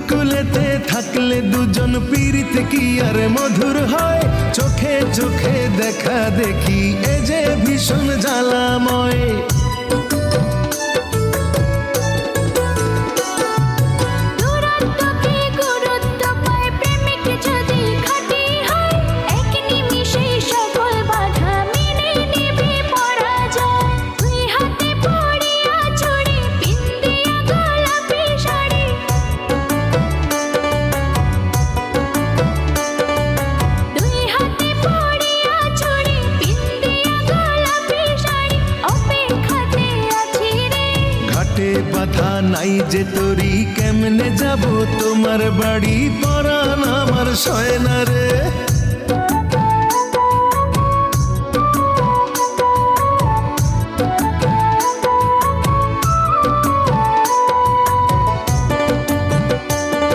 কুলেতে থাকলে দুজন পীড়িত কি আর মধুর হয়। চোখে চোখে দেখা দেখি এ যে ভীষণ জ্বালাময়। বাধা নাই যে তোরি কেমনে যাব তোমার বাড়ি, পরাণ আমার সয় না রে।